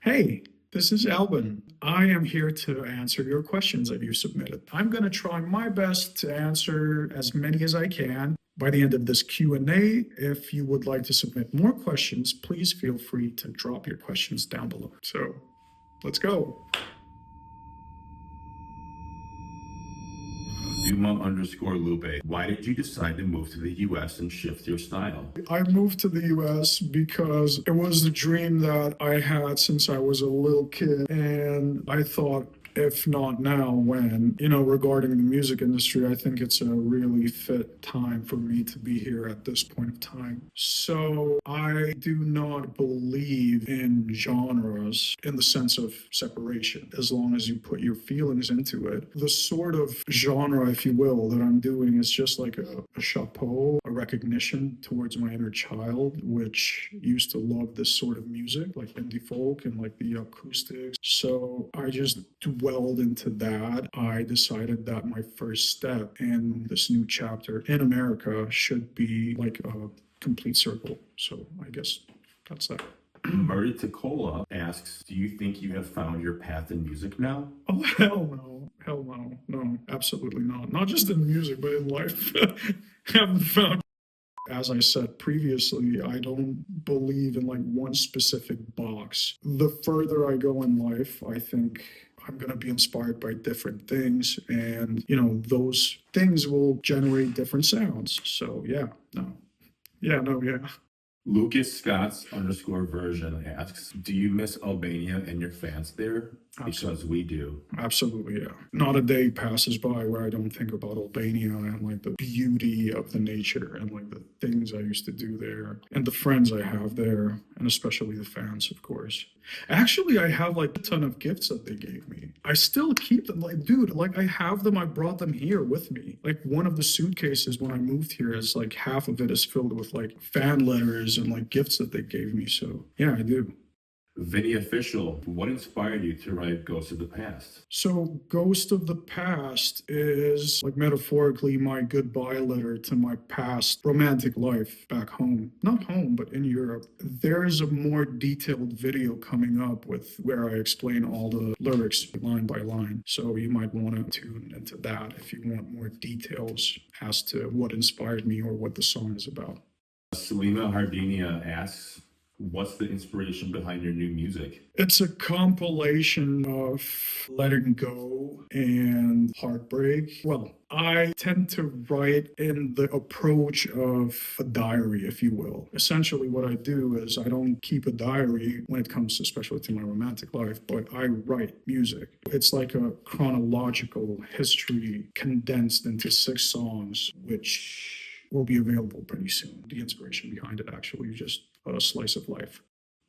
Hey, this is Alban. I am here to answer your questions that you submitted. I'm going to try my best to answer as many as I can. By the end of this Q&A, if you would like to submit more questions, please feel free to drop your questions down below. So, let's go. Duma_Lupe, why did you decide to move to the US and shift your style? I moved to the US because it was the dream that I had since I was a little kid. And I thought, if not now, when? Regarding the music industry, I think it's a really fit time for me to be here at this point of time. So I do not believe in genres in the sense of separation, as long as you put your feelings into it. The sort of genre, if you will, that I'm doing is just like a chapeau, a recognition towards my inner child, which used to love this sort of music, like indie folk and like the acoustics. So I just dwelled into that. I decided that my first step in this new chapter in America should be like a complete circle. So I guess that's that. Murray Ticola asks, do you think you have found your path in music now? Oh, hell no. Hell no. No, absolutely not. Not just in music, but in life. Haven't found. As I said previously, I don't believe in like one specific box. The further I go in life, I think I'm going to be inspired by different things. And, those things will generate different sounds. So, yeah, no. Yeah, no, yeah. Lucas Scott's_version asks, do you miss Albania and your fans there? Because we do. Absolutely, yeah. Not a day passes by where I don't think about Albania and like the beauty of the nature and like the things I used to do there and the friends I have there, and especially the fans, of course. Actually, I have like a ton of gifts that they gave me. I still keep them. Like, dude, like I have them. I brought them here with me. Like one of the suitcases when I moved here is like half of it is filled with like fan letters and like gifts that they gave me. So yeah, I do. Vinny Official, what inspired you to write Ghost of the Past? So, Ghost of the Past is like metaphorically my goodbye letter to my past romantic life back home. Not home, but in Europe. There's a more detailed video coming up with where I explain all the lyrics line by line. So, you might want to tune into that if you want more details as to what inspired me or what the song is about. Selima Hardinia asks, what's the inspiration behind your new music? It's a compilation of letting go and heartbreak. Well, I tend to write in the approach of a diary, if you will. Essentially, what I do is I don't keep a diary when it comes especially to my romantic life, but I write music. It's like a chronological history condensed into 6 songs, which will be available pretty soon. The inspiration behind it actually just a slice of life.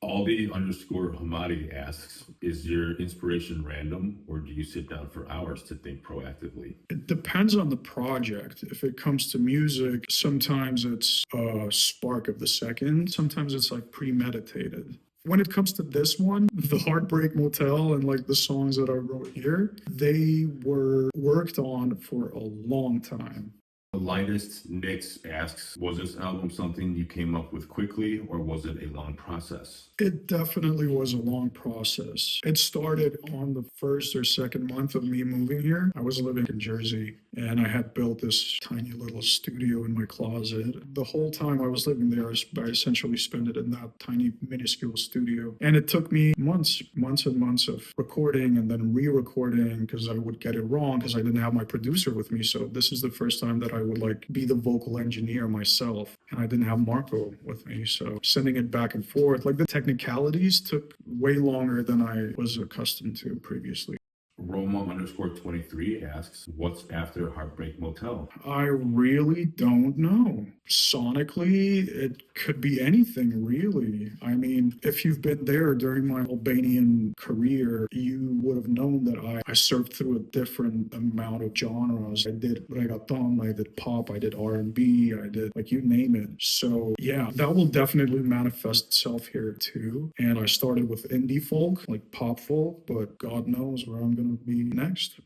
Aldi_Hamadi asks, is your inspiration random or do you sit down for hours to think proactively? It depends on the project. If it comes to music, sometimes it's a spark of the second, sometimes it's like premeditated. When it comes to this one, the Heartbreak Motel and like the songs that I wrote here, they were worked on for a long time. The lightest Nix asks, was this album something you came up with quickly or was it a long process? It definitely was a long process. It started on the first or second month of me moving here. I was living in Jersey and I had built this tiny little studio in my closet. The whole time I was living there, I essentially spent it in that tiny minuscule studio. And it took me months and months of recording and then re-recording because I would get it wrong because I didn't have my producer with me. So this is the first time that I would like be the vocal engineer myself and I didn't have Marco with me. So sending it back and forth, like the technicalities took way longer than I was accustomed to previously. Roma_23 asks, what's after Heartbreak Motel? I really don't know. Sonically, it could be anything, really. I mean, if you've been there during my Albanian career, you would have known that I surfed through a different amount of genres. I did reggaeton, I did pop, I did R&B, I did like you name it. So yeah, that will definitely manifest itself here too. And I started with indie folk, like pop folk, but God knows where I'm going to be next.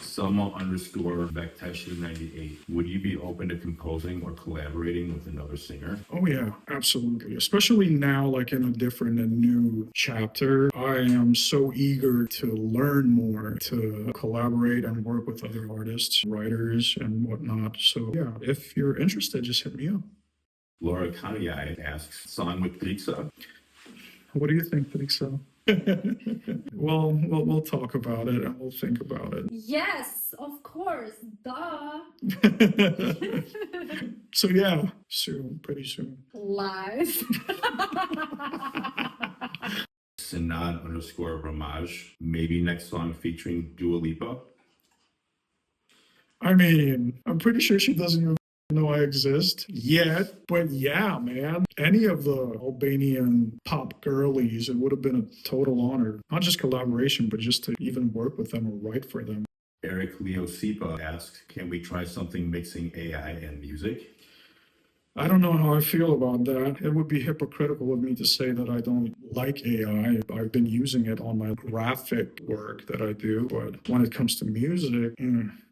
Selma underscore Vecteshi98. Would you be open to composing or collaborating with another singer? Oh yeah, absolutely. Especially now, like in a different and new chapter, I am so eager to learn more, to collaborate and work with other artists, writers, and whatnot. So yeah, if you're interested, just hit me up. Laura Kanyai asks, song with pizza? What do you think, Felixo? Well, we'll talk about it and we'll think about it. Yes, of course. Duh. So yeah, soon, pretty soon. Live. Sinad underscore Ramaj. Maybe next song featuring Dua Lipa? I mean, I'm pretty sure she doesn't even know I exist yet, but yeah, man, any of the Albanian pop girlies, it would have been a total honor. Not just collaboration, but just to even work with them or write for them. Eric Leo Sipa asks, can we try something mixing AI and music? I don't know how I feel about that. It would be hypocritical of me to say that I don't like AI. I've been using it on my graphic work that I do, but when it comes to music,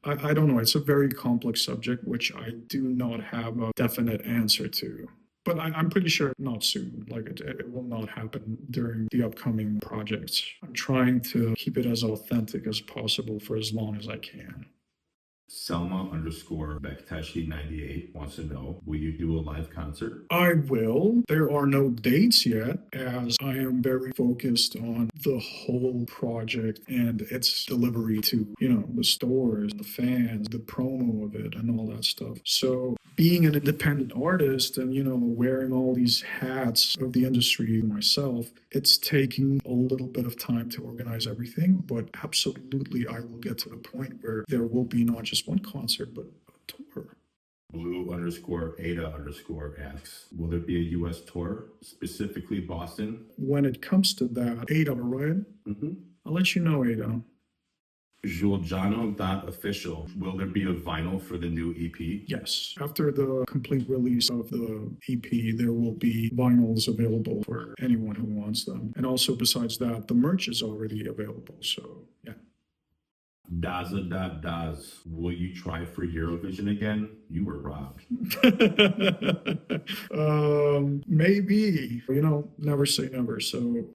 I don't know. It's a very complex subject, which I do not have a definite answer to. But I'm pretty sure not soon. Like it will not happen during the upcoming projects. I'm trying to keep it as authentic as possible for as long as I can. Selma underscore Bektashi98 wants to know, will you do a live concert? I will. There are no dates yet, as I am very focused on the whole project and its delivery to, the stores, the fans, the promo of it, and all that stuff. So being an independent artist and, wearing all these hats of the industry myself, it's taking a little bit of time to organize everything, but absolutely I will get to the point where there will be not just one concert, but a tour. Blue underscore Ada underscore asks, will there be a U.S. tour, specifically Boston? When it comes to that, Ada, right? I'll let you know, Ada. Giuliano.official, will there be a vinyl for the new EP? Yes. After the complete release of the EP, there will be vinyls available for anyone who wants them. And also, besides that, the merch is already available. So, yeah. Daza.Daz, will you try for Eurovision again? You were robbed. Maybe. Never say never. So,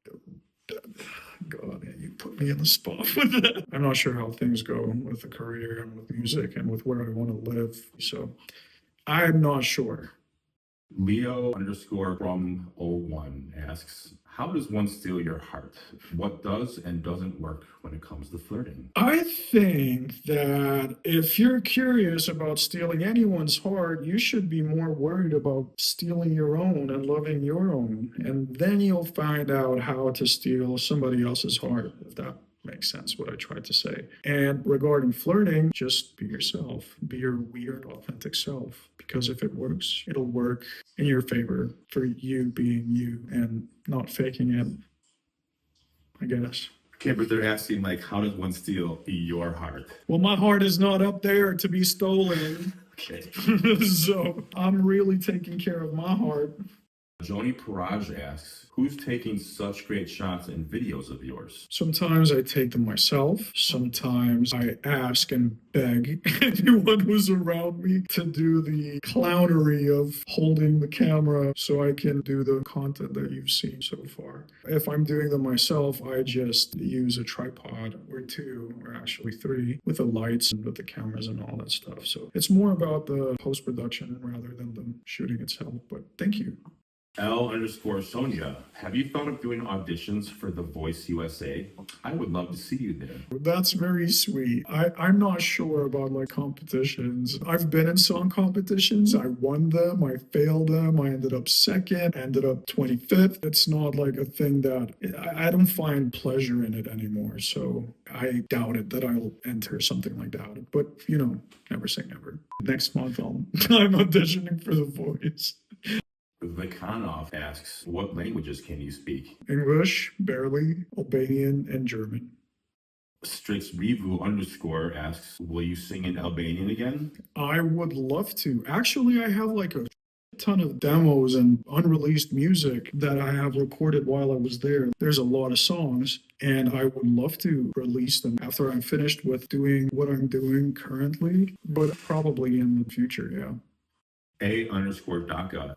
God, you put me in the spot with that. I'm not sure how things go with the career and with music and with where I want to live. So I'm not sure. Leo underscore from 01 asks, how does one steal your heart? What does and doesn't work when it comes to flirting? I think that if you're curious about stealing anyone's heart, you should be more worried about stealing your own and loving your own. And then you'll find out how to steal somebody else's heart, if that makes sense what I tried to say. And regarding flirting, just be yourself. Be your weird, authentic self. Because if it works, it'll work in your favor for you being you and not faking it, I guess. Okay, but they're asking, how does one steal your heart? Well, my heart is not up there to be stolen. Okay. So I'm really taking care of my heart. Joni Paraj asks, who's taking such great shots and videos of yours? Sometimes I take them myself. Sometimes I ask and beg anyone who's around me to do the clownery of holding the camera so I can do the content that you've seen so far. If I'm doing them myself, I just use a tripod or two, or actually three, with the lights and with the cameras and all that stuff. So it's more about the post-production rather than the shooting itself. But thank you. L underscore Sonia, have you thought of doing auditions for The Voice USA? I would love to see you there. That's very sweet. I'm not sure about competitions. I've been in song competitions. I won them. I failed them. I ended up second, ended up 25th. It's not like a thing that I don't find pleasure in it anymore. So I doubt it that I'll enter something like that. But, never say never. Next month, I'm auditioning for The Voice. Vikanov asks, what languages can you speak? English, barely, Albanian, and German. Strix Revu underscore asks, will you sing in Albanian again? I would love to. Actually, I have a ton of demos and unreleased music that I have recorded while I was there. There's a lot of songs, and I would love to release them after I'm finished with doing what I'm doing currently, but probably in the future, yeah. A_DACA_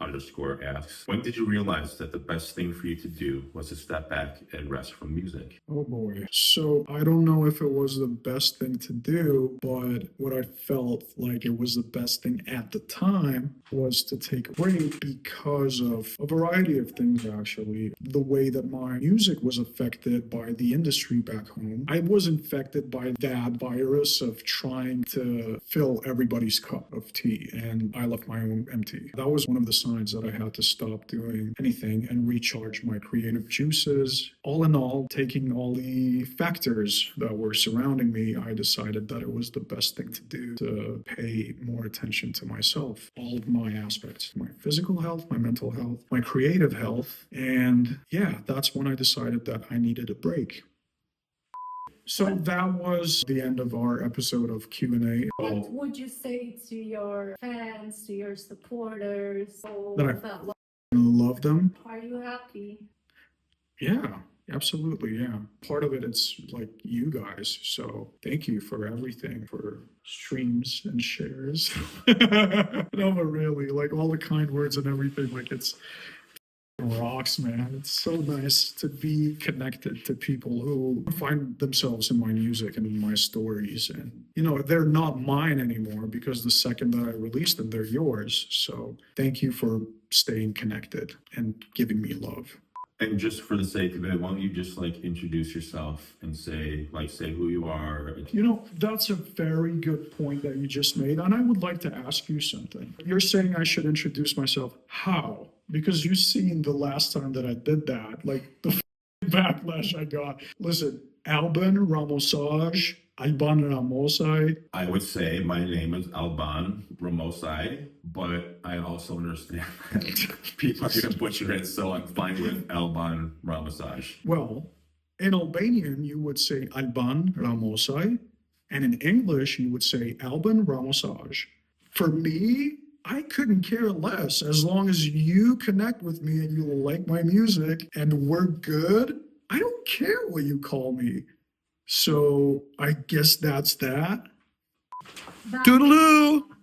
asks, when did you realize that the best thing for you to do was to step back and rest from music? Oh boy. So I don't know if it was the best thing to do, but what I felt like it was the best thing at the time was to take a break because of a variety of things, actually. The way that my music was affected by the industry back home. I was infected by that virus of trying to fill everybody's cup of tea, and I left my own empty. That was one of the signs that I had to stop doing anything and recharge my creative juices. All in all, taking all the factors that were surrounding me, I decided that it was the best thing to do to pay more attention to myself, all of my aspects, my physical health, my mental health, my creative health. And yeah, that's when I decided that I needed a break. So that was the end of our episode of Q&A. What would you say to your fans, to your supporters? That I love them. Are you happy? Yeah, absolutely. Yeah. Part of it is like you guys. So thank you for everything, for streams and shares. No, but really, like all the kind words and everything, like it's rocks, man. It's so nice to be connected to people who find themselves in my music and in my stories. And, you know, they're not mine anymore because the second that I release them, they're yours. So thank you for staying connected and giving me love. And just for the sake of it, why don't you just like introduce yourself and say who you are? You know, that's a very good point that you just made. And I would like to ask you something. You're saying I should introduce myself. How? Because you've seen the last time that I did that, like the backlash I got. Listen, Alban Ramosaj, Alban Ramosaj. I would say my name is Alban Ramosaj, but I also understand that people are going to butcher it, so I'm fine with Alban Ramosaj. Well, in Albanian, you would say Alban Ramosaj, and in English, you would say Alban Ramosaj. For me, I couldn't care less as long as you connect with me and you like my music and we're good. I don't care what you call me. So I guess that's that. That Toodaloo!